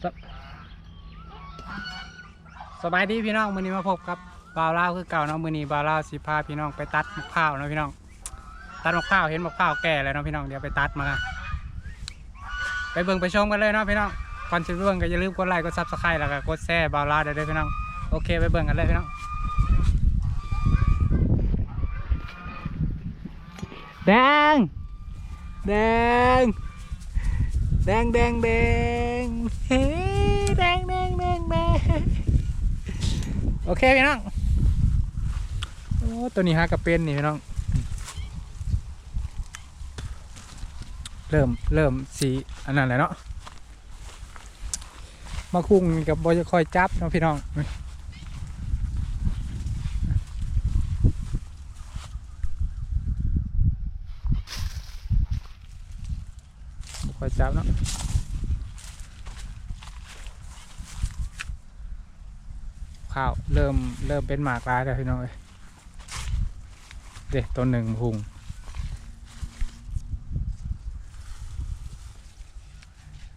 สสบายดีพี่น้องมื้อนี้มาพบกับบ่าวลาวคือเก่าเนาะมื้อนี้บ่าวลาวสิพาพี่น้องไปตัดมะพร้าวเนาะพี่น้องตัดมะพร้าวเห็นมะพร้าวแก่แล้วเนาะพี่น้องเดี๋ยวไปตัดมาไปเบิ่งไปชมกันเลยเนาะพี่น้องก่อนสิเบิ่งก็อย่าลืมกดไลค์กด Subscribe แล้วก็กดแชร์บ่าวลาวได้ด้วยพี่น้องโอเคไปเบิ่งกันเลยพี่น้องแดงแดงแดงแดงแดงเฮ้แดงแดงแดงแดงโอเคพี่น้องโอ้ตัวนี้ฮะกระเป็นนี่พี่น้องเริ่มสีอันนั้นแหละเนาะมาคุ้งกับบอยคอยจับเนาะพี่น้องคอยจับเนาะข้าวเริ่มเป็นหมากลายแล้วพี่น้องเอ้ยเด็กตัวหนึ่งพุง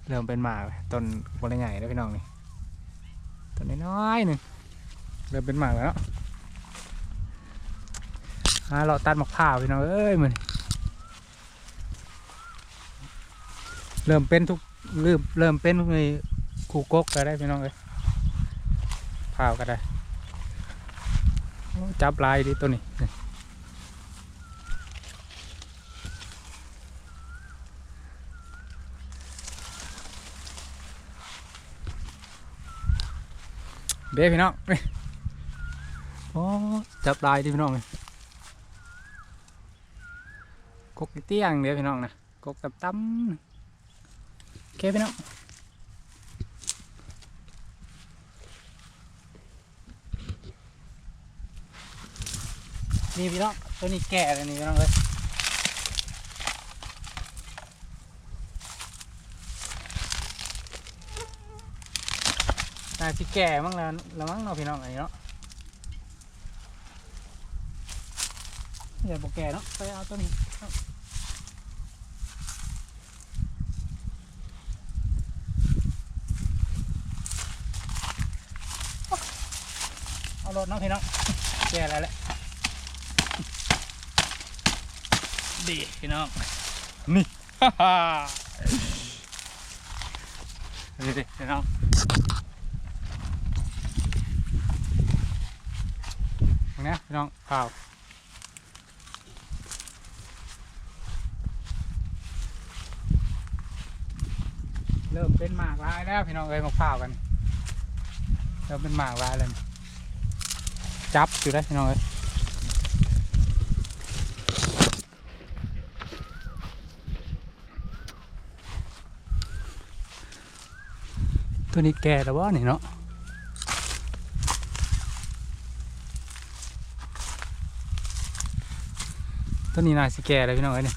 เริ่มเป็นหมากต้นบริใหญ่แล้วพี่น้องนี่ต้นน้อยๆหนึ่งเริ่มเป็นหมากแล้วเนาะเราตัดมะพร้าวพี่น้องเอ้ยมันเริ่มเป็นทุกเริ่มเป็นทุกในคูกกก็ได้พี่น้องเอ้ยพร้าวก็ได้จับลายดิตัวนี้เบ้พี่น้องโอ้จับลายดิพี่น้องเลยกกเตี้ยงเดี๋ยวพี่น้องนะกกตั้มโอเคพี่น้องนี่พี่น้องตัวนี้แก่เลยนี่พี่น้องเลยน่าจะแก่มั้งแล้วมั้งเนาะพี่น้องไอ้เนาะอย่าบอกแก่เนาะไปเอาตัวนี้เอารถเนาะพี่น้องแก่อะไรแหละดีพี่น้องนี่ฮ่าฮ่าดีพี่น้องตรงนี้พี่น้องเปล่าเริ่มเป็นหมากลายแล้วพี่น้องเอ้ยมาเปล่ากันเริ่มเป็นหมากลายเลยจับอยู่ได้พี่น้องเอ้ยตัวนี้แก่แล้ววะนี่เนาะตัวนี้น่าสิแก่เลยพี่น้องเอ้ยนี่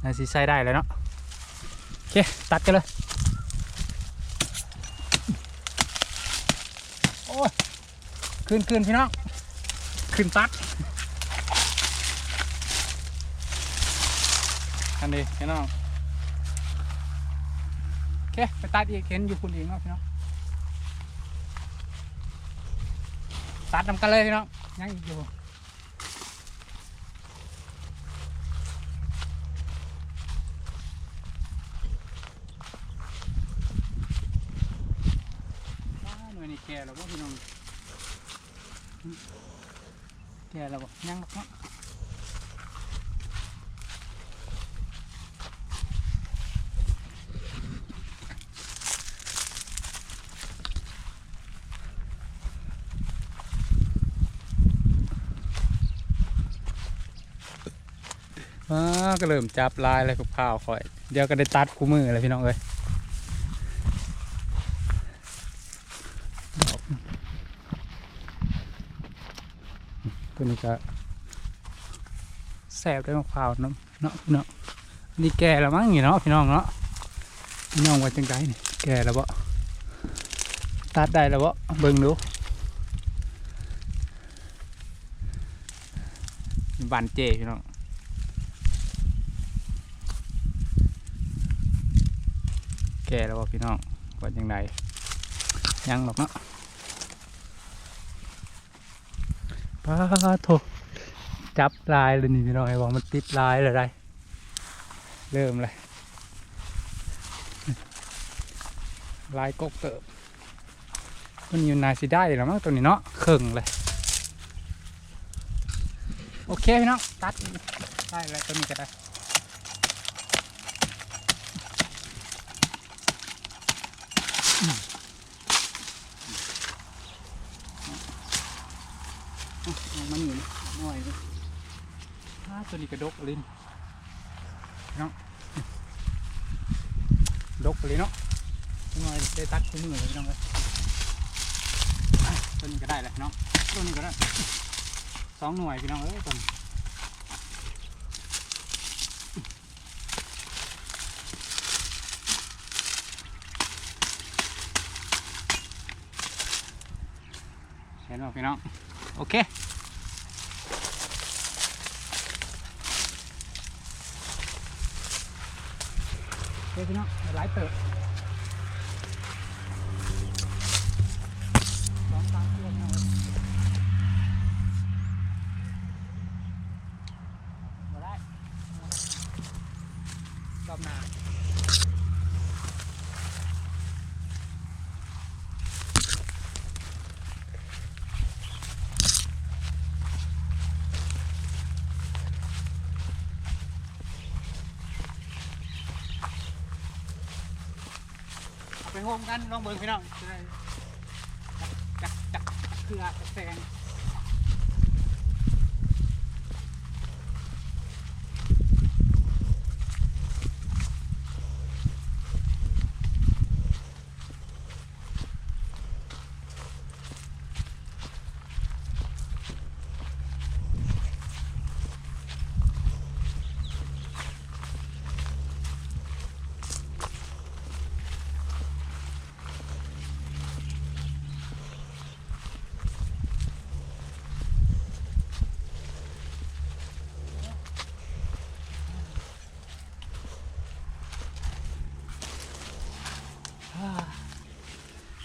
น่าสิใช้ได้เลยเนาะโอเคตัดกันเลยโอ้ยขึ้นพี่น้องขึ้นตัดอันนี้พี่น้องโอเคไปตัดอีกเห็นอยู่คุณเองเนาะพี่น้องตัดนำกันเลยพี่น้องยังอีกอยู่หน่วยนี้แก่แล้วพี่น้องแก่แล้วยังเนาะก็เริ่มจับลายอะไรพวกข้าวคอยเดี๋ยวก็ได้ตัดคู่มือเลยพี่น้องเอ้ยตัวนี้ก็แสบด้วยมะพร้าวเนาะนี่แก่แล้วมั้งนี่เนาะพี่น้องเนาะพี่น้องว่าจังไงนี่แก่แล้วบ่ตัดได้แล้วบ่เบิ่งดูบันเจพี่น้อง โ แก่แล้วพี่น้องว่ายังไงยังหรอกเนาะป้าโถจับลายเลยนี่พี่น้องไอ้บอกมันติดลายเลยได้เริ่มเลยลายกกเติบมันอยู่นายสิได้แล้วมั้งตัวนี้เนาะเข่งเลยโอเคพี่น้องตัดได้แล้วตัวนี้ก็ได้มันอยู่หน่อยตัวนี้กระดกลิ้นเนาะดกเลยเนาะหน่อยได้ตัดขึ้นมือเลยพี่น้องเลยตัวนี้ก็ได้แหละเนาะตัวนี้ก็ได้2 หน่วยพี่น้องเอ้ยตัวนี้เห็นไหมพี่น้องโอเคพี่น้องหลายเติบ2-3 ตัวพี่น้องมาได้รอบหน้าไปโฮมกันลองเบิ่งพี่น้องจะได้จักเครือจักแซง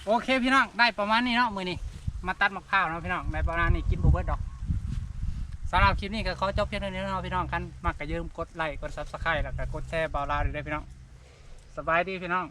โอเคพี่น้องได้ประมาณนี้เนาะมือนี้มาตัดมะพร้าวเนาะพี่น้องได้ประมาณนี้กินบุเบิร์ดดอกสำหรับคลิปนี้ก็ขอจบเพียงเท่านี้เนาะพี่น้องกันมักก็อย่าลืมกดไลค์กดซับสไครต์แล้วก็กดแชร์บ่าวลาวด้วยพี่น้องสบายดีพี่น้อง